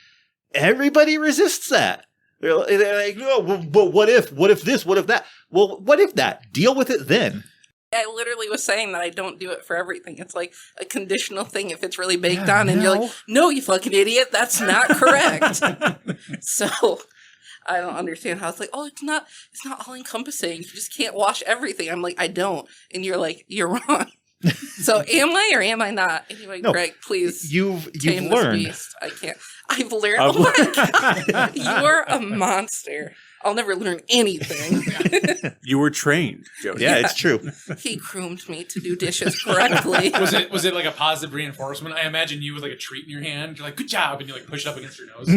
everybody resists that. They're like, no, but what if this, what if that? Well, what if that? Deal with it then. I literally was saying that I don't do it for everything. It's like a conditional thing if it's really baked on, and you're like, no, you fucking idiot, that's not correct. So I don't understand how it's like, oh, it's not all encompassing. You just can't wash everything. I'm like, I don't. And you're like, you're wrong. So am I or am I not? Anyway, No, Greg, please. You've tame this learned. beast. I can't. I've learned. Oh my God. You're a monster. I'll never learn anything. You were trained, Jodi. Yeah, it's true. He groomed me to do dishes correctly. Was it like a positive reinforcement? I imagine you with like a treat in your hand. You're like, good job. And you like push it up against your nose.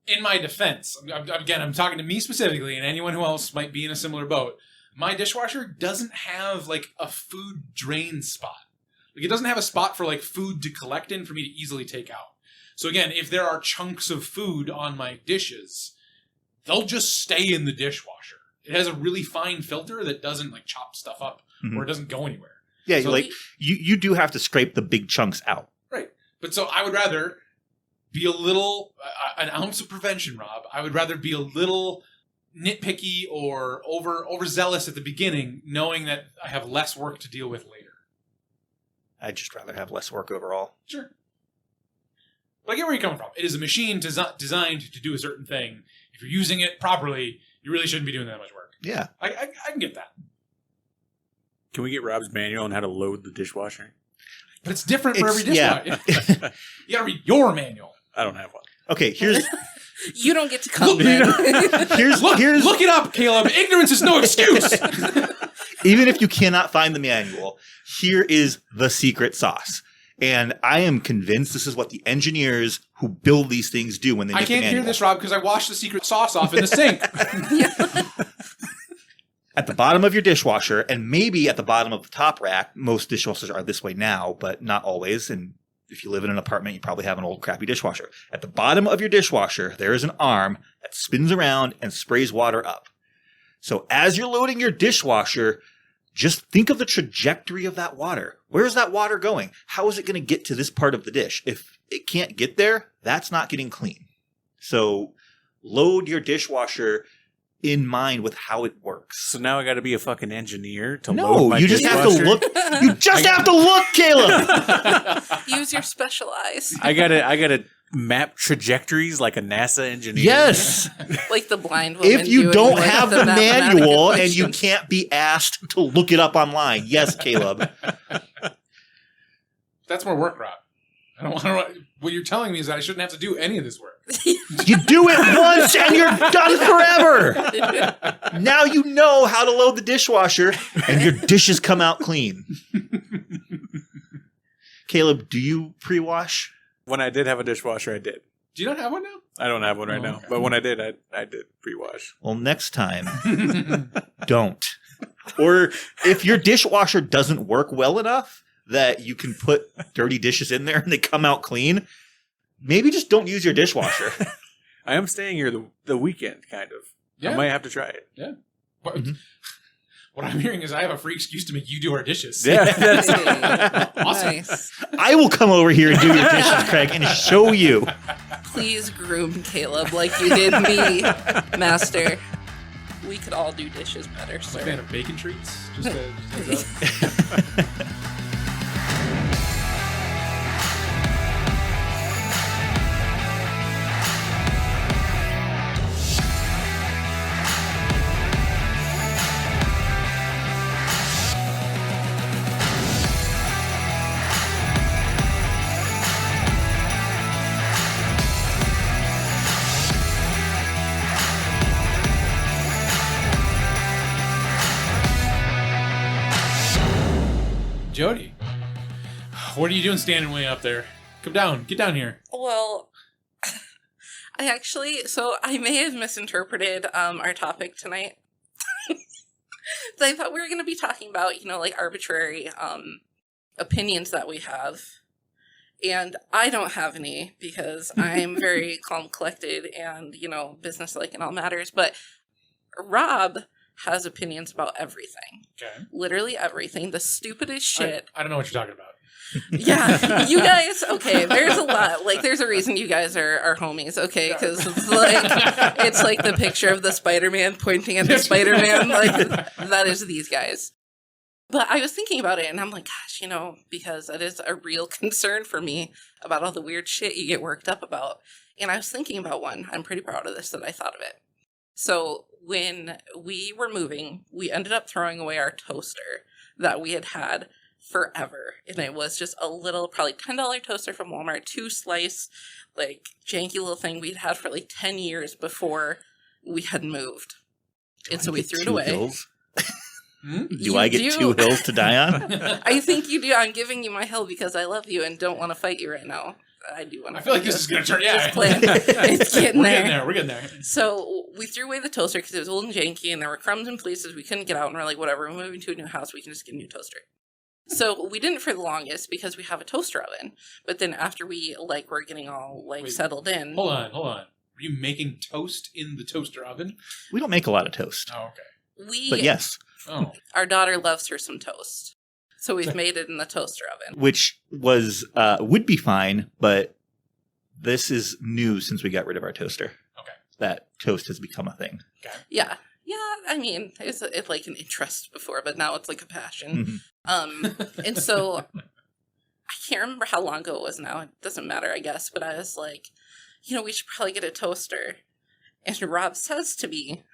In my defense, again, I'm talking to me specifically and anyone who else might be in a similar boat. My dishwasher doesn't have like a food drain spot. Like it doesn't have a spot for like food to collect in for me to easily take out. So again, if there are chunks of food on my dishes, they'll just stay in the dishwasher. It has a really fine filter that doesn't like chop stuff up or it doesn't go anywhere. Yeah, So, like you do have to scrape the big chunks out. Right. But so I would rather be a little, an ounce of prevention, Rob. I would rather be a little nitpicky or overzealous at the beginning, knowing that I have less work to deal with later. I'd just rather have less work overall. Sure. But I get where you're coming from. It is a machine designed to do a certain thing. If you're using it properly, you really shouldn't be doing that much work. Yeah. I can get that. Can we get Rob's manual on how to load the dishwasher? But it's different for every Yeah. dishwasher. You gotta read your manual. I don't have one. Okay, here's You don't get to come then. here's Look it up, Caleb. Ignorance is no excuse. even if you cannot find the manual, here is the secret sauce. And I am convinced this is what the engineers who build these things do when they make I can't the hear manual. this, Rob, because I washed the secret sauce off in the sink. At the bottom of your dishwasher, and maybe at the bottom of the top rack, most dishwashers are this way now, but not always. And if you live in an apartment, you probably have an old crappy dishwasher. At the bottom of your dishwasher, there is an arm that spins around and sprays water up. So as you're loading your dishwasher, just think of the trajectory of that water. Where is that water going? How is it going to get to this part of the dish? If it can't get there, that's not getting clean. So load your dishwasher in mind with how it works. So now I got to be a fucking engineer to load No, my you just have to dishwasher? look. You just have to look, Caleb. Use your special eyes. I gotta map trajectories like a NASA engineer. Yes. Like the blind woman. If you doing, don't like, have the mathematic manual and you equations. can't be asked to look it up online. Yes, Caleb. That's more work, Rob. I don't want to. What you're telling me is that I shouldn't have to do any of this work. You do it once and you're done forever. Now you know how to load the dishwasher and your dishes come out clean. Caleb, do you pre-wash? When I did have a dishwasher, I did. Do you not have one now? I don't have one right now, okay. but when I did, I did pre-wash. Well, next time, don't. Or if your dishwasher doesn't work well enough, that you can put dirty dishes in there and they come out clean, maybe just don't use your dishwasher. I am staying here the weekend, kind of. Yeah. I might have to try it. Yeah. What I'm hearing is I have a free excuse to make you do our dishes. Yeah, Awesome. Nice. I will come over here and do your dishes, Craig, and show you. Please groom Caleb like you did me, Master. We could all do dishes better, I'm a sir. fan of bacon treats. Just a heads up. Jodi, what are you doing standing way up there? Come down. Get down here. Well, I may have misinterpreted our topic tonight. So I thought we were going to be talking about, like arbitrary opinions that we have. And I don't have any because I'm very calm, collected, and, businesslike in all matters. But Rob has opinions about everything. Okay. Literally everything. The stupidest shit. I don't know what you're talking about. Yeah, you guys, okay, there's a lot. Like, there's a reason you guys are homies, okay? Because it's like the picture of the Spider-Man pointing at the Spider-Man. Like, that is these guys. But I was thinking about it, and I'm like, gosh, because it is a real concern for me about all the weird shit you get worked up about. And I was thinking about one. I'm pretty proud of this that I thought of it. So when we were moving, we ended up throwing away our toaster that we had forever. And it was just a little, probably $10 toaster from Walmart, 2-slice, like, janky little thing we'd had for like 10 years before we had moved. And so we threw it away. Hills? Hmm? Do I get 2 hills to die on? I think you do. I'm giving you my hill because I love you and don't want to fight you right now. I do want to. I feel like this is going to turn. Yeah, Just playing. It's getting We're there. getting there. We're getting there. So we threw away the toaster because it was old and janky, and there were crumbs in places we couldn't get out. And we're like, whatever, we're moving to a new house. We can just get a new toaster. So we didn't for the longest because we have a toaster oven. But then after we were getting all Wait, settled in. Hold on. Were you making toast in the toaster oven? We don't make a lot of toast. Oh, okay. But yes. Oh, Our daughter loves her some toast. So we've made it in the toaster oven. Which would be fine, but this is new since we got rid of our toaster. Okay. That toast has become a thing. Yeah. Yeah, I mean, it's like an interest before, but now it's like a passion. Mhm. And so I can't remember how long ago it was now. It doesn't matter, I guess. But I was like, we should probably get a toaster. And Rob says to me,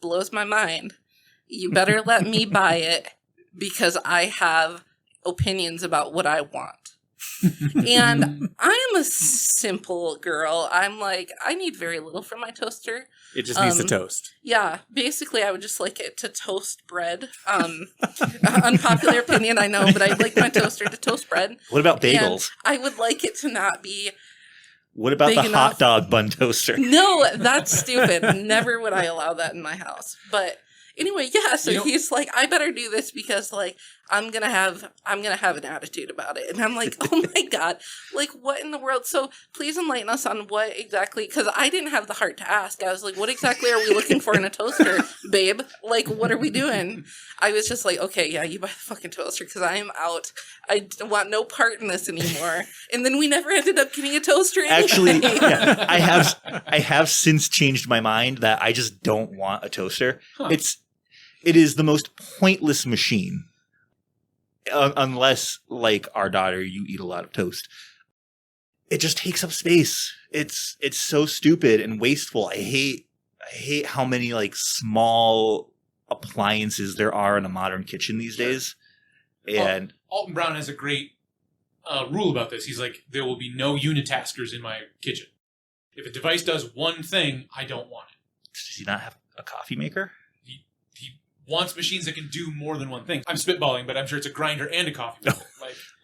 blows my mind, you better let me buy it because I have opinions about what I want. And I am a simple girl. I'm like, I need very little from my toaster. It just needs to toast. Yeah, basically I would just like it to toast bread. Unpopular opinion, I know, but I'd like my toaster to toast bread. What about bagels? And I would like it to not be... What about big the enough. hot dog bun toaster? No, that's stupid. Never would I allow that in my house. But anyway, yeah, so he's like, I better do this because I'm gonna have an attitude about it. And I'm like, oh my God, what in the world? So please enlighten us on what exactly, because I didn't have the heart to ask. I was like, what exactly are we looking for in a toaster, babe? What are we doing? I was just like, okay, yeah, you buy the fucking toaster because I am out. I want no part in this anymore. And then we never ended up getting a toaster anyway. Actually, yeah, I have since changed my mind that I just don't want a toaster. Huh. It is the most pointless machine. Unless, like our daughter, you eat a lot of toast. It just takes up space. It's so stupid and wasteful. I hate how many small appliances there are in a modern kitchen these days. And Alton Brown has a great rule about this. He's like, there will be no unitaskers in my kitchen. If a device does one thing, I don't want it. does he not have a coffee maker? He wants machines that can do more than one thing. I'm spitballing, but I'm sure it's a grinder and a coffee maker.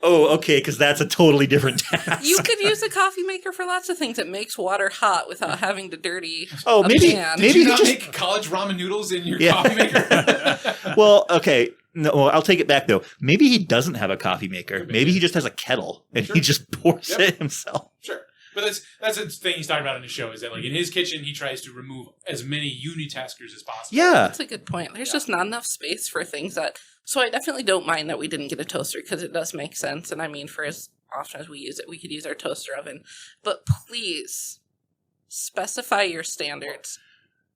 Oh, okay, because that's a totally different task. You could use a coffee maker for lots of things. It makes water hot without having to dirty Oh, a maybe pan. Did you he not just make college ramen noodles in your Yeah. coffee maker? Well, okay. No, well, I'll take it back though. Maybe he doesn't have a coffee maker. Could be, Maybe yeah. he just has a kettle and Sure. he just pours Yep. it himself. Sure. But that's the thing he's talking about in his show is that like in his kitchen he tries to remove as many unitaskers as possible. Yeah. That's a good point. There's Yeah. just not enough space for things that. So I definitely don't mind that we didn't get a toaster because it does make sense. And I mean, for as often as we use it, we could use our toaster oven. But please specify your standards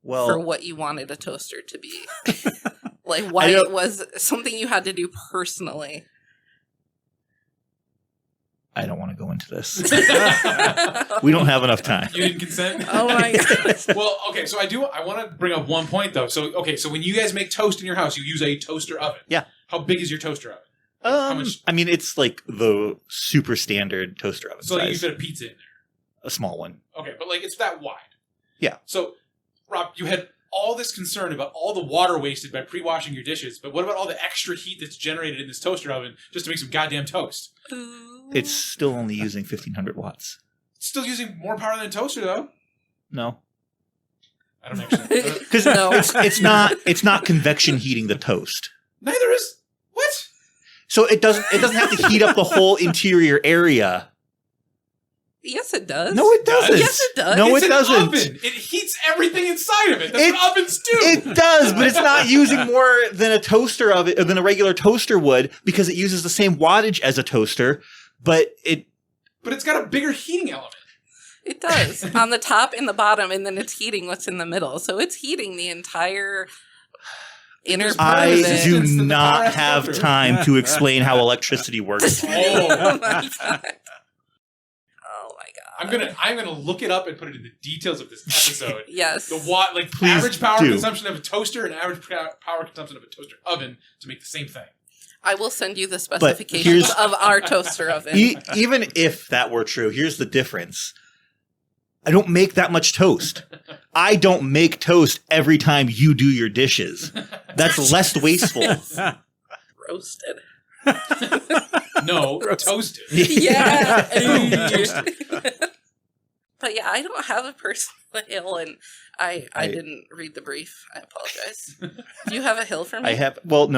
for Well, what you wanted a toaster to be. Like why I don't- it was something you had to do personally. I don't want to go into this. We don't have enough time. You didn't consent? Oh my god. Well, okay, so I want to bring up one point though. So when you guys make toast in your house, you use a toaster oven. Yeah. How big is your toaster oven? How much? I mean, it's like the super standard toaster oven So like, you size. fit a pizza in there. A small one. Okay, but like it's that wide. Yeah. So, Rob, you had all this concern about all the water wasted by pre-washing your dishes, but what about all the extra heat that's generated in this toaster oven just to make some goddamn toast? Ooh. It's still only using 1500 watts. It's still using more power than a toaster, though. No. I don't actually. Because No. it's not convection heating the toast. Neither is what? So it doesn't have to heat up the whole interior area. Yes, it does. No, it doesn't. Yes, it does. No, It's it an doesn't. Oven. It heats everything inside of it. That's It- what ovens do. It does, but it's not using more than a toaster of it than a regular toaster would because it uses the same wattage as a toaster, but But it's got a bigger heating element. It does. On the top and the bottom, and then it's heating what's in the middle. So it's heating the entire inner There's part of I it. do resistance to the not power have filter. time to explain how electricity works. Oh. Oh my god. Oh my god. I'm gonna look it up and put it in the details of this episode. Yes. The watt, like Please average power do. consumption of a toaster and average power consumption of a toaster oven to make the same thing. I will send you the here's- specifications of our toaster oven. Even if that were true, here's the difference. I don't make that much toast. I don't make toast every time you do your dishes. That's less wasteful. Roasted. No, toasted. Yeah. Boom, toasted. But yeah, I don't have a personal hill, and I I- didn't read the brief. I apologize. Do you have a hill for me? I want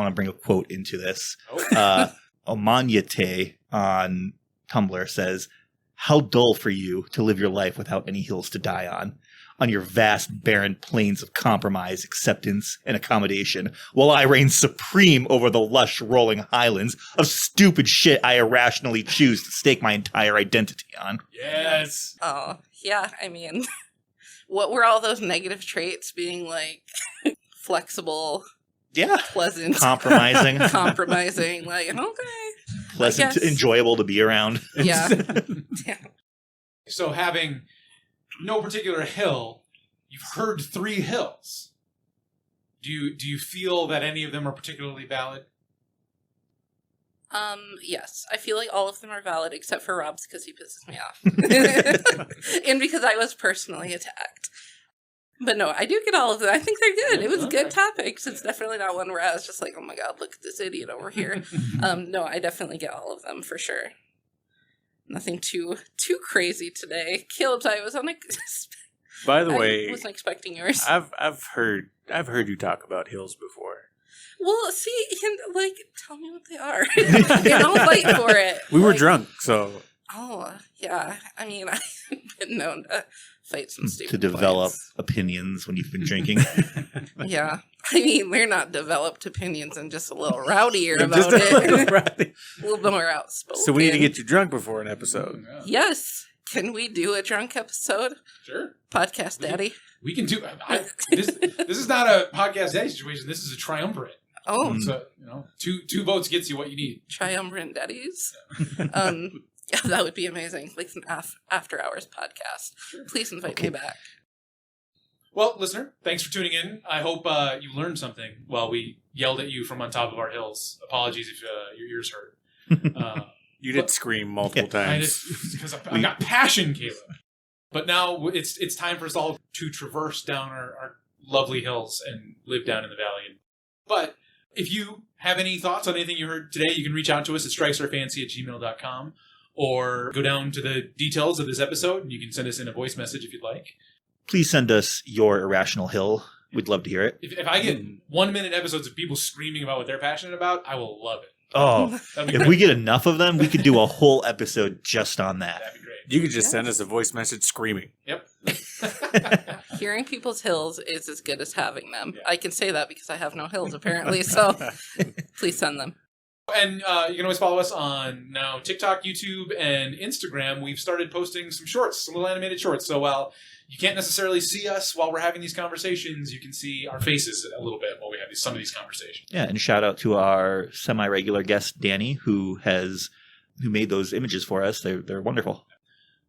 to bring a quote into this. Oh. Omanyate on Tumblr says, "How dull for you to live your life without any hills to die on your vast barren plains of compromise, acceptance, and accommodation, while I reign supreme over the lush rolling highlands of stupid shit I irrationally choose to stake my entire identity on." Yes. Oh, yeah. I mean, what were all those negative traits being like flexible, Yeah. pleasant, Compromising, compromising? Like, okay. pleasant, I guess. enjoyable to be around. Yeah. Yeah. So having no particular hill, you've heard 3 hills. Do you feel that any of them are particularly valid? Yes. I feel like all of them are valid except for Rob's because he pisses me off. And because I was personally attacked. But no, I do get all of them. I think they're good. It was good topics. It's definitely not one where I was just like, oh my god, look at this idiot over here. No, I definitely get all of them for sure. Nothing too crazy today. Caleb's, I was By the I way, wasn't expecting yours. I've heard you talk about hills before. Well, see, like, tell me what they are. And I'll fight for it. We were Like, drunk, so Oh, yeah. I mean, I've been known to fight some stupid To develop points. opinions when you've been drinking. Yeah. I mean, we're not developed opinions and just a little rowdier about Just a little it. rowdy. A little more outspoken. So we need to get you drunk before an episode. Yeah. Yes. Can we do a drunk episode? Sure. Podcast Daddy. We can do. This is not a podcast daddy situation. This is a triumvirate. Oh, So two votes gets you what you need. Triumvirate Daddies. Yeah, that would be amazing. Like an after hours podcast. Please invite me back. Well, listener, thanks for tuning in. I hope you learned something while we yelled at you from on top of our hills. Apologies if your ears hurt. You did scream multiple I times. just because I've got passion, Caleb. But now it's time for us all to traverse down our lovely hills and live down in the valley. But if you have any thoughts on anything you heard today, you can reach out to us at strikesarefancy@gmail.com or go down to the details of this episode and you can send us in a voice message if you'd like. Please send us your irrational hill we'd love to hear it. If I get 1 minute episodes of people screaming about what they're passionate about, I will love it. Oh, That'd be if great. we get enough of them, we could do a whole episode just on that. That'd be great. You could just send us a voice message screaming. Yep. Hearing people's hills is as good as having them. Yeah. I can say that because I have no hills, apparently. So please send them. And you can always follow us on now TikTok, YouTube, and Instagram. We've started posting some shorts, some little animated shorts. So while you can't necessarily see us while we're having these conversations, you can see our faces a little bit while we have some of these conversations. Yeah, and shout out to our semi-regular guest Danny, who made those images for us. They're wonderful.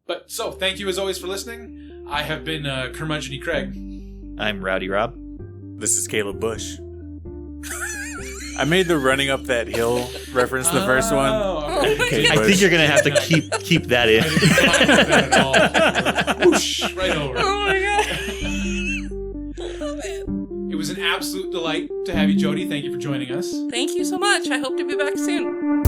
But so thank you as always for listening. I have been Curmudgeon Craig. I'm Rowdy Rob. This is Caleb Bush. I made the running up that hill reference, the first one. Okay. I think you're gonna have to keep that in. I didn't find that at all. Whoosh, right over. Oh my god. Love it. It was an absolute delight to have you, Jodi. Thank you for joining us. Thank you so much. I hope to be back soon.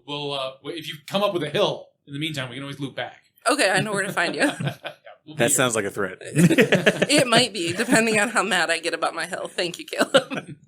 We'll if you come up with a hill, in the meantime, we can always loop back. Okay, I know where to find you. Yeah, we'll be That here. sounds like a threat. It might be, depending on how mad I get about my hill. Thank you, Caleb.